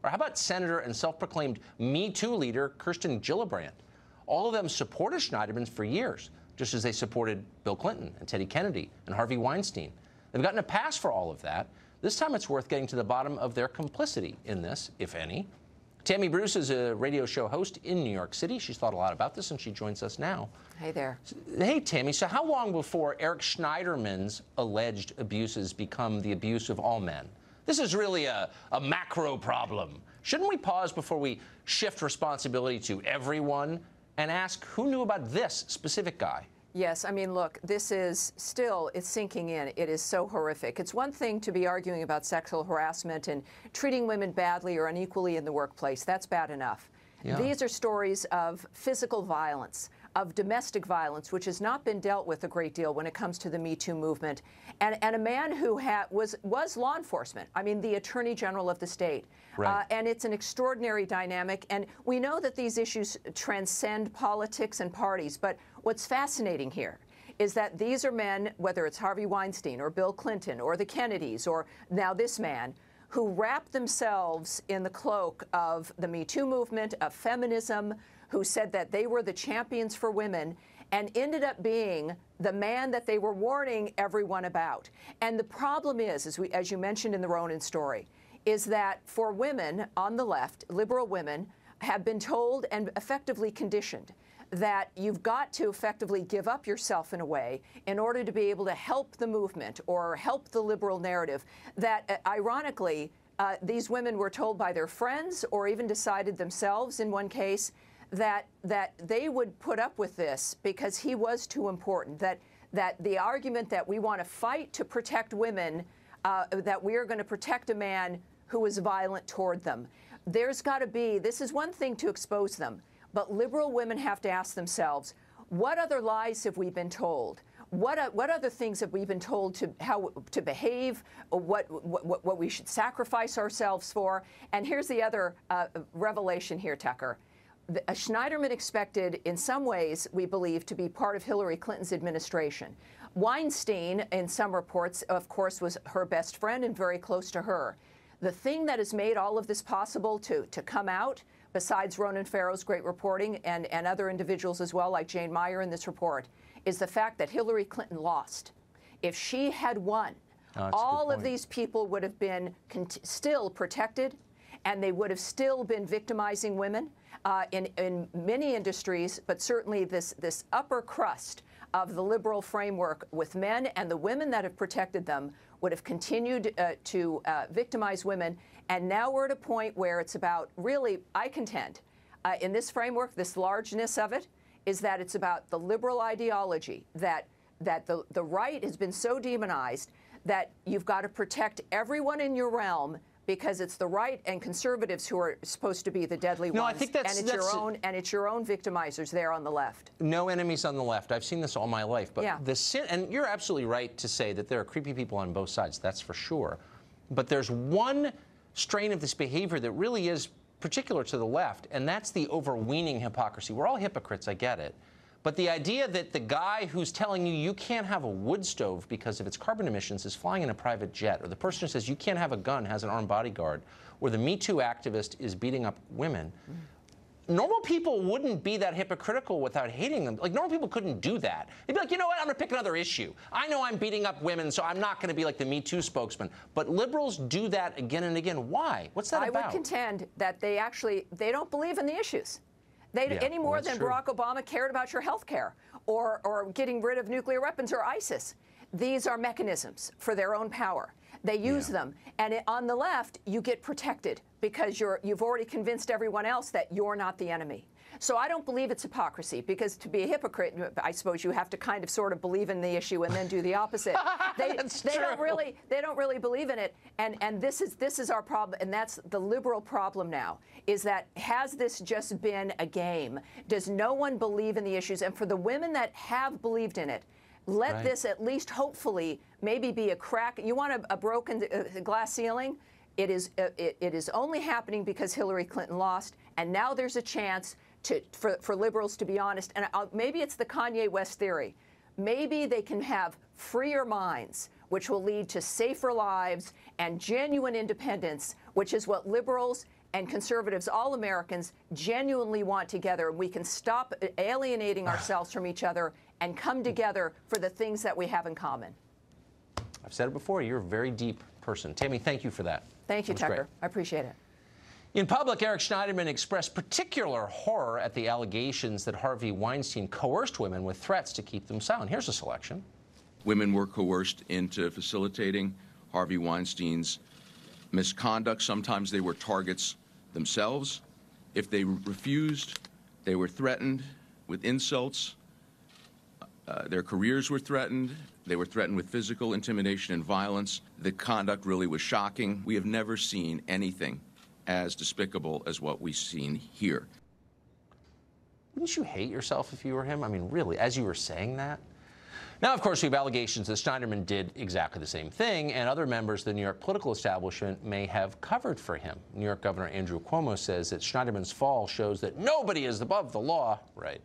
Or how about Senator and self-proclaimed Me Too leader Kirsten Gillibrand? All of them supported Schneiderman for years, just as they supported Bill Clinton and Teddy Kennedy and Harvey Weinstein. They've gotten a pass for all of that. This time it's worth getting to the bottom of their complicity in this, if any. Tammy Bruce is a radio show host in New York City. She's thought a lot about this, and she joins us now. Hey there. Hey, Tammy. So how long before Eric Schneiderman's alleged abuses become the abuse of all men? This is really a macro problem. Shouldn't we pause before we shift responsibility to everyone and ask who knew about this specific guy? Yes, I mean, look, this is still, it's sinking in. It is so horrific. It's one thing to be arguing about sexual harassment and treating women badly or unequally in the workplace. That's bad enough. Yeah. These are stories of physical violence, of domestic violence, which has not been dealt with a great deal when it comes to the Me Too movement. And a man who was law enforcement, I mean, the Attorney General of the state. Right. And it's an extraordinary dynamic. And we know that these issues transcend politics and parties. But what's fascinating here is that these are men, whether it's Harvey Weinstein or Bill Clinton or the Kennedys or now this man, who wrap themselves in the cloak of the Me Too movement, of feminism, who said that they were the champions for women, and ended up being the man that they were warning everyone about. And the problem is, as you mentioned in the Ronan story, is that for women on the left, liberal women, have been told and effectively conditioned that you've got to effectively give up yourself in a way in order to be able to help the movement or help the liberal narrative, that ironically, these women were told by their friends or even decided themselves in one case that they would put up with this because he was too important, that the argument that we want to fight to protect women, that we are going to protect a man who is violent toward them. There's got to be, this is one thing to expose them, but liberal women have to ask themselves, what other lies have we been told? What other things have we been told how to behave, what we should sacrifice ourselves for? And here's the other revelation here, Tucker. Schneiderman expected, in some ways, we believe, to be part of Hillary Clinton's administration. Weinstein, in some reports, of course, was her best friend and very close to her. The thing that has made all of this possible to come out, besides Ronan Farrow's great reporting and other individuals as well, like Jane Meyer in this report, is the fact that Hillary Clinton lost. If she had won, all of these people would have been still protected, and they would have still been victimizing women in many industries, but certainly this upper crust of the liberal framework with men and the women that have protected them would have continued to victimize women. And now we're at a point where it's about, really, I contend, in this framework, this largeness of it, is that it's about the liberal ideology, that the right has been so demonized that you've got to protect everyone in your realm because it's the right and conservatives who are supposed to be the deadly ones. No, I think that's your own victimizers there on the left. No enemies on the left. I've seen this all my life. But yeah. And you're absolutely right to say that there are creepy people on both sides. That's for sure. But there's one strain of this behavior that really is particular to the left, and that's the overweening hypocrisy. We're all hypocrites, I get it. But the idea that the guy who's telling you you can't have a wood stove because of its carbon emissions is flying in a private jet, or the person who says you can't have a gun has an armed bodyguard, or the Me Too activist is beating up women, normal people wouldn't be that hypocritical without hating them. Like, normal people couldn't do that. They'd be like, you know what, I'm going to pick another issue. I know I'm beating up women, so I'm not going to be like the Me Too spokesman. But liberals do that again and again. Why? What's that about? I would contend that they don't believe in the issues. Any more than Barack Obama cared about your health care or getting rid of nuclear weapons or ISIS. These are mechanisms for their own power. They use them. And on the left, you get protected because you've already convinced everyone else that you're not the enemy. So I don't believe it's hypocrisy, because to be a hypocrite, I suppose you have to kind of sort of believe in the issue and then do the opposite. They don't really believe in it. And this is our problem, and that's the liberal problem now, is that has this just been a game? Does no one believe in the issues? And for the women that have believed in it, let this at least hopefully maybe be a crack. You want a broken glass ceiling? It is only happening because Hillary Clinton lost, and now there's a chance for liberals to be honest. And maybe it's the Kanye West theory. Maybe they can have freer minds which will lead to safer lives and genuine independence, which is what liberals and conservatives, all Americans, genuinely want together. We can stop alienating ourselves from each other and come together for the things that we have in common. I've said it before, you're a very deep person. Tammy, thank you for that. Thank you, That was Tucker. great. I appreciate it. In public, Eric Schneiderman expressed particular horror at the allegations that Harvey Weinstein coerced women with threats to keep them silent. Here's a selection. Women were coerced into facilitating Harvey Weinstein's misconduct. Sometimes they were targets themselves. If they refused, they were threatened with insults. Their careers were threatened. They were threatened with physical intimidation and violence. The conduct really was shocking. We have never seen anything as despicable as what we've seen here. Wouldn't you hate yourself if you were him? I mean, really, as you were saying that? Now, of course, we have allegations that Schneiderman did exactly the same thing, and other members of the New York political establishment may have covered for him. New York Governor Andrew Cuomo says that Schneiderman's fall shows that nobody is above the law. Right.